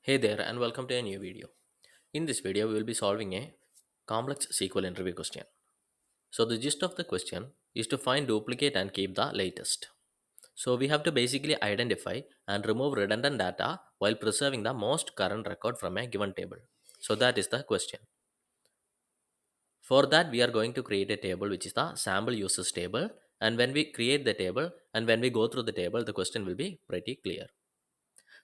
Hey there and welcome to a new video. In this video, we will be solving a complex SQL interview question. So the gist of the question is to find duplicate and keep the latest. So we have to basically identify and remove redundant data while preserving the most current record from a given table. So that is the question. For that, we are going to create a table which is the sample users table. And when we create the table and when we go through the table, the question will be pretty clear.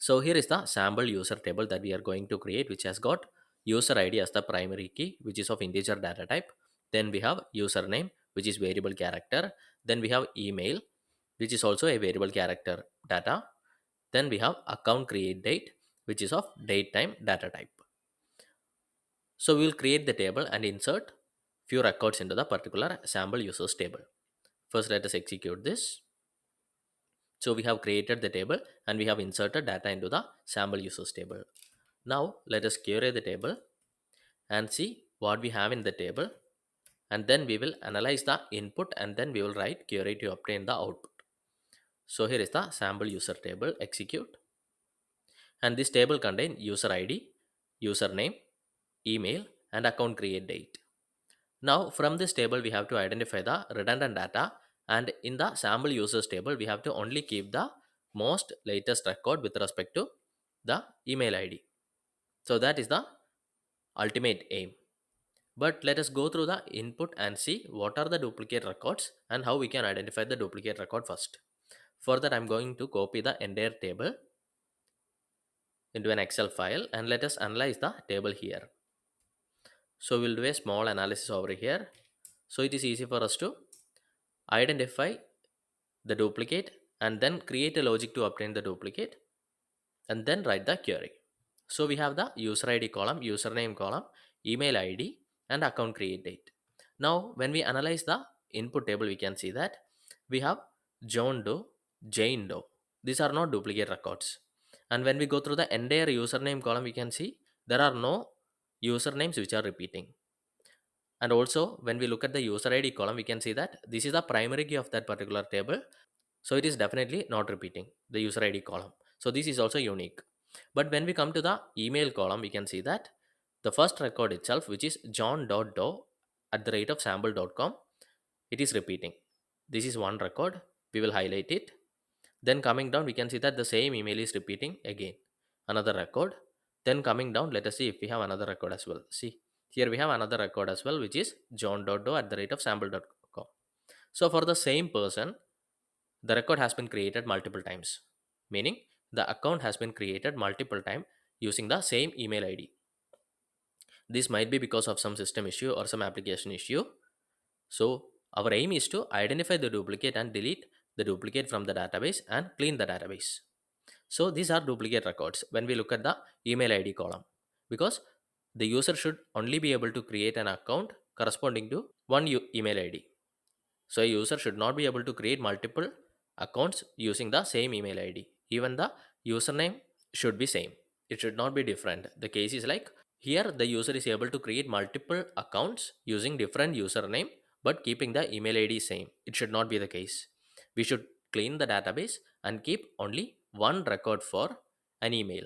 So here is the sample user table that we are going to create, which has got user ID as the primary key, which is of integer data type. Then we have username, which is variable character. Then we have email, which is also a variable character data. Then we have account create date, which is of date time data type. So we will create the table and insert few records into the particular sample users table. First, let us execute this. So we have created the table and we have inserted data into the sample users table. Now let us query the table and see what we have in the table, and then we will analyze the input and then we will write query to obtain the output. So here is the sample user table, execute, and this table contains user ID, username, email and account create date. Now from this table we have to identify the redundant data, and in the sample users table we have to only keep the most latest record with respect to the email ID. So that is the ultimate aim. But let us go through the input and see what are the duplicate records and how we can identify the duplicate record first. For that, I'm going to copy the entire table into an Excel file and let us analyze the table here. So we'll do a small analysis over here. So it is easy for us to identify the duplicate and then create a logic to obtain the duplicate and then write the query. So we have the user ID column, username column, email ID, and account create date. Now, when we analyze the input table, we can see that we have John Doe, Jane Doe. These are not duplicate records. And when we go through the entire username column, we can see there are no usernames which are repeating. And also, when we look at the user ID column, we can see that this is the primary key of that particular table. So it is definitely not repeating the user ID column. So this is also unique. But when we come to the email column, we can see that the first record itself, which is john.doe at the rate of sample.com, it is repeating. This is one record. We will highlight it. Then coming down, we can see that the same email is repeating again. Another record. Then coming down, let us see if we have another record as well. See, here we have another record as well, which is john.doe at the rate of sample.com. So for the same person, the record has been created multiple times, meaning the account has been created multiple times using the same email ID. This might be because of some system issue or some application issue. So our aim is to identify the duplicate and delete the duplicate from the database and clean the database. So these are duplicate records when we look at the email ID column, because the user should only be able to create an account corresponding to one email ID. So a user should not be able to create multiple accounts using the same email ID. Even the username should be same. It should not be different. The case is like here the user is able to create multiple accounts using different username but keeping the email ID same. It should not be the case. We should clean the database and keep only one record for an email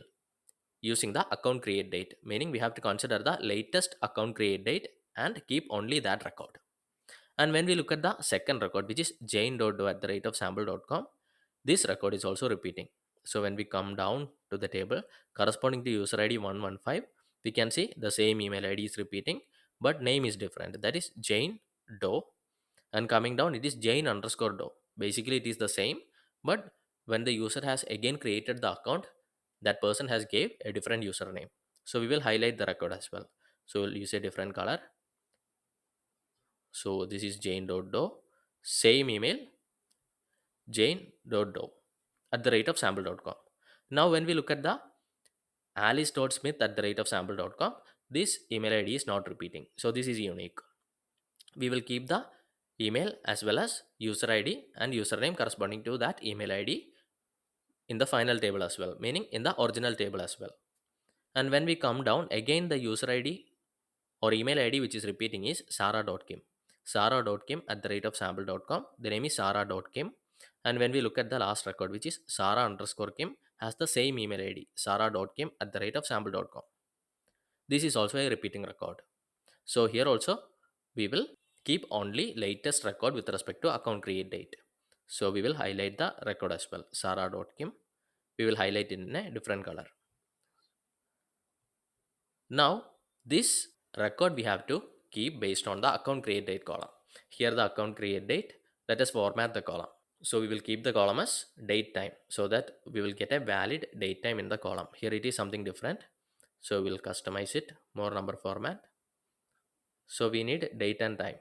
using the account create date, meaning we have to consider the latest account create date and keep only that record. And when we look at the second record, which is jane.do at the rate of sample.com, this record is also repeating. So when we come down to the table corresponding to user ID 115, we can see the same email ID is repeating, but name is different. That is Jane Doe. And coming down, it is Jane underscore Doe. Basically, it is the same, but when the user has again created the account, that person has gave a different username. So we will highlight the record as well. So we'll use a different color. So this is jane.do, same email, jane.do at the rate of sample.com. Now, when we look at the alice.smith at the rate of sample.com, this email ID is not repeating. So this is unique. We will keep the email as well as user ID and username corresponding to that email ID in the final table as well, meaning in the original table as well. And when we come down, again the user ID or email ID which is repeating is sarah.kim. Sarah.kim at the rate of sample.com. The name is sarah.kim. And when we look at the last record, which is sarah underscore kim has the same email ID, sarah.kim at the rate of sample.com. This is also a repeating record. So here also we will keep only latest record with respect to account create date. So we will highlight the record as well. Sarah.kim. We will highlight it in a different color. Now this record we have to keep based on the account create date column. Here the account create date. Let us format the column. So we will keep the column as date time so that we will get a valid date time in the column. Here it is something different. So we'll customize it more number format. So we need date and time.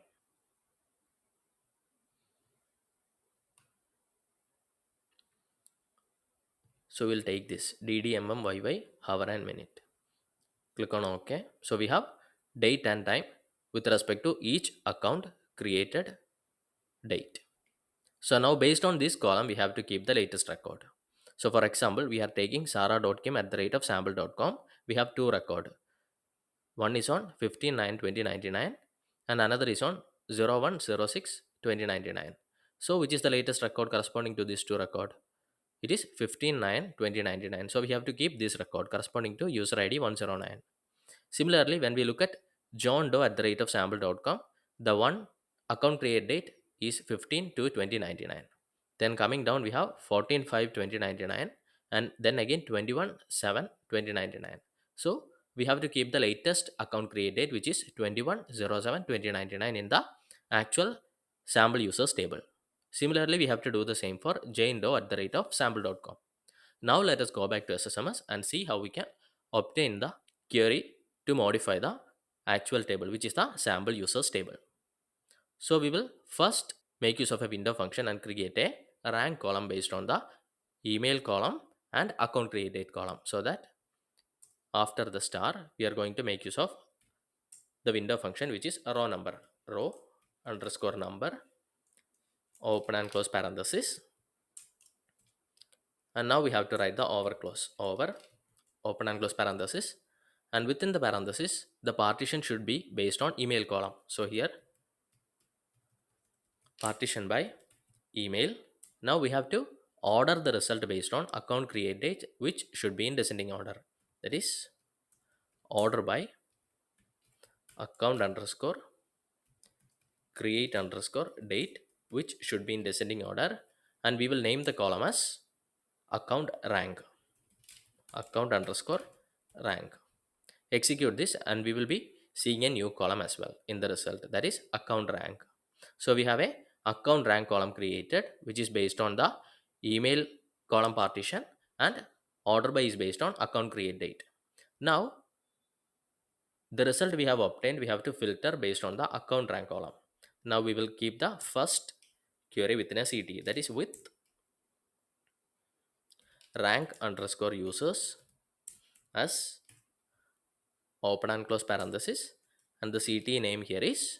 So we'll take this DDMMYY hour and minute. Click on OK. So we have date and time with respect to each account created date. So now based on this column, we have to keep the latest record. So for example, we are taking sarah.kim at the rate of sample.com. We have two record. One is on 15/9/2099 and another is on 01/06/2099. So which is the latest record corresponding to these two record? It is 15/9/2099. So we have to keep this record corresponding to user ID 109. Similarly, when we look at John Doe at the rate of sample.com, the one account create date is 15 to 2099. Then coming down, we have 14/5/2099 and then again 21/7/2099. So we have to keep the latest account create date, which is 21/07/2099 in the actual sample users table. Similarly, we have to do the same for Jane Doe at the rate of sample.com. Now let us go back to SSMS and see how we can obtain the query to modify the actual table, which is the sample users table. So we will first make use of a window function and create a rank column based on the email column and account create date column. So that after the star, we are going to make use of the window function, which is a row underscore number, open and close parenthesis. And now we have to write the over close over open and close parenthesis, and within the parenthesis the partition should be based on email column. So here partition by email. Now we have to order the result based on account create date, which should be in descending order. That is order by account underscore create underscore date, which should be in descending order, and we will name the column as account underscore rank. Execute this and we will be seeing a new column as well in the result, that is account rank. So we have a account rank column created, which is based on the email column partition, and order by is based on account create date. Now the result we have obtained, we have to filter based on the account rank column. Now we will keep the first query within a CT, that is with rank underscore users as open and close parenthesis, and the CT name here is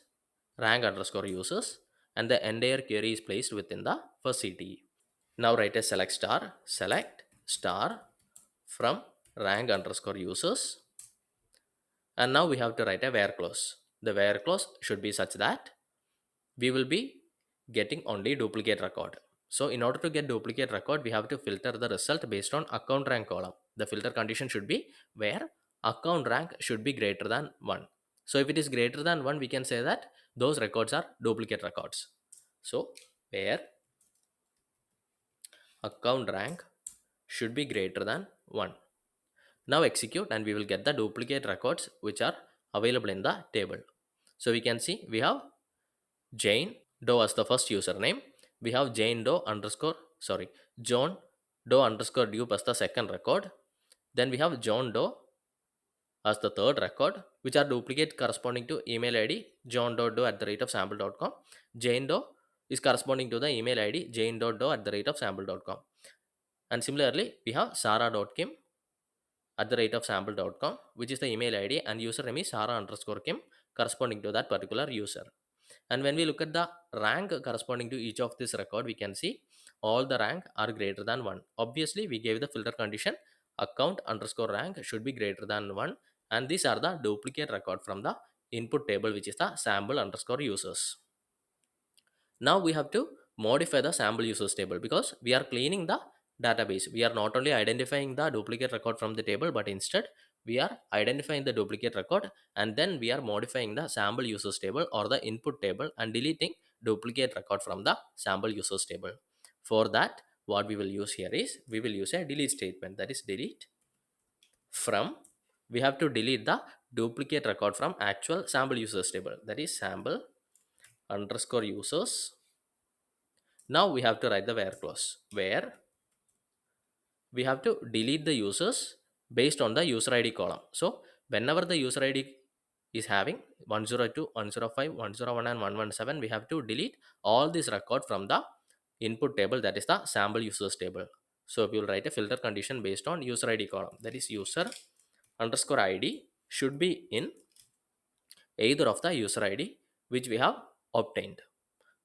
rank underscore users, and the entire query is placed within the first CTE. Now write a select star from rank underscore users, and now we have to write a where clause. The where clause should be such that we will be getting only duplicate record. So in order to get duplicate record, we have to filter the result based on account rank column. The filter condition should be where account rank should be greater than 1. So if it is greater than 1, we can say that those records are duplicate records. So where account rank should be greater than 1. Now execute and we will get the duplicate records which are available in the table. So we can see we have Jane Doe as the first username. We have Jane Doe underscore, sorry, John Doe underscore dupe as the second record. Then we have John Doe as the third record, which are duplicate corresponding to email ID john.doe at the rate of sample.com. Jane Doe is corresponding to the email ID jane.doe at the rate of sample.com. And similarly, we have sarah.kim at the rate of sample.com, which is the email ID, and username is Sarah underscore Kim corresponding to that particular user. And when we look at the rank corresponding to each of this record, we can see all the rank are greater than 1. Obviously, we gave the filter condition account underscore rank should be greater than 1, and these are the duplicate record from the input table, which is the sample underscore users. Now we have to modify the sample users table because we are cleaning the database. We are not only identifying the duplicate record from the table, but instead we are identifying the duplicate record, and then we are modifying the sample users table or the input table and deleting duplicate record from the sample users table. For that, what we will use here is we will use a delete statement, that is delete from. We have to delete the duplicate record from actual sample users table, that is sample underscore users. Now we have to write the where clause where we have to delete the users based on the user id column. So whenever the user id is having 102, 105, 101 and 117, we have to delete all this record from the input table, that is the sample users table. So we will write a filter condition based on user id column, that is user underscore id should be in either of the user id which we have obtained.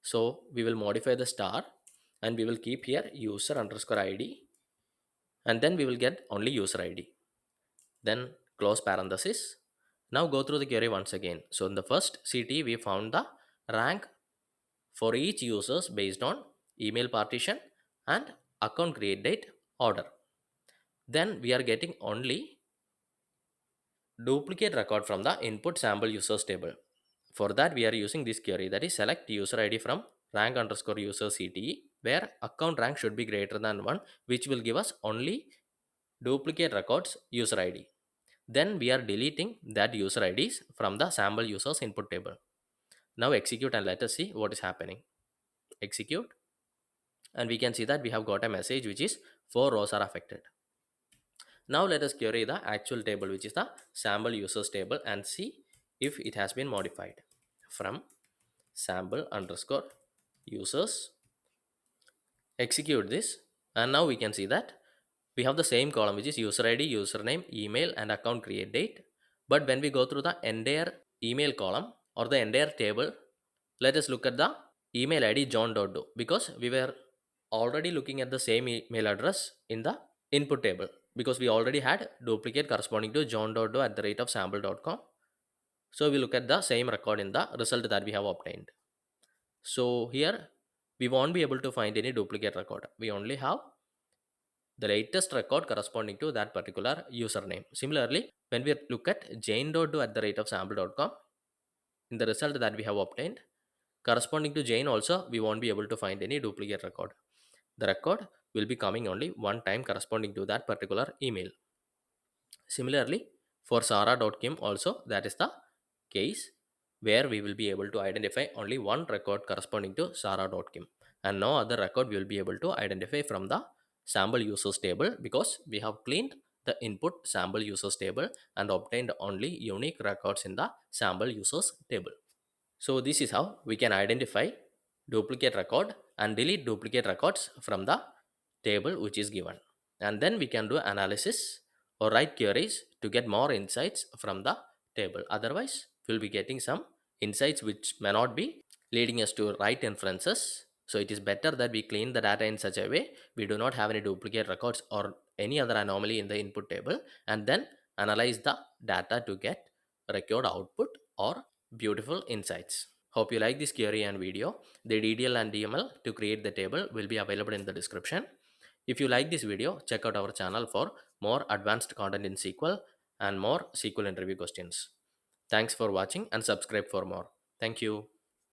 So we will modify the star and we will keep here user underscore id, and then we will get only user id, then close parenthesis. Now go through the query once again. So in the first ct we found the rank for each users based on email partition and account create date order. Then we are getting only duplicate record from the input sample users table. For that we are using this query, that is select user id from rank underscore user cte where account rank should be greater than 1, which will give us only duplicate records user id. Then we are deleting that user IDs from the sample users input table. Now execute and let us see what is happening. Execute, and we can see that we have got a message which is 4 rows are affected. Now let us query the actual table, which is the sample users table, and see if it has been modified. From sample underscore users, execute this, and now we can see that we have the same column which is user id, username, email and account create date. But when we go through the entire email column or the entire table, let us look at the email id john.do, because we were already looking at the same email address in the input table, because we already had duplicate corresponding to john.do at the rate of sample.com. So we look at the same record in the result that we have obtained. So here we won't be able to find any duplicate record, we only have the latest record corresponding to that particular username. Similarly, when we look at jane.do at the rate of sample.com, in the result that we have obtained, corresponding to Jane also, we won't be able to find any duplicate record. The record will be coming only one time corresponding to that particular email. Similarly, for Sarah.kim also, that is the case where we will be able to identify only one record corresponding to Sarah.kim, and no other record we will be able to identify from the sample users table, because we have cleaned the input sample users table and obtained only unique records in the sample users table. So this is how we can identify duplicate record and delete duplicate records from the table which is given. And then we can do analysis or write queries to get more insights from the table. Otherwise, we'll be getting some insights which may not be leading us to right inferences. So it is better that we clean the data in such a way we do not have any duplicate records or any other anomaly in the input table, and then analyze the data to get record output or beautiful insights. Hope you like this query and video. The DDL and DML to create the table will be available in the description. If you like this video, check out our channel for more advanced content in SQL and more SQL interview questions. Thanks for watching and subscribe for more. Thank you.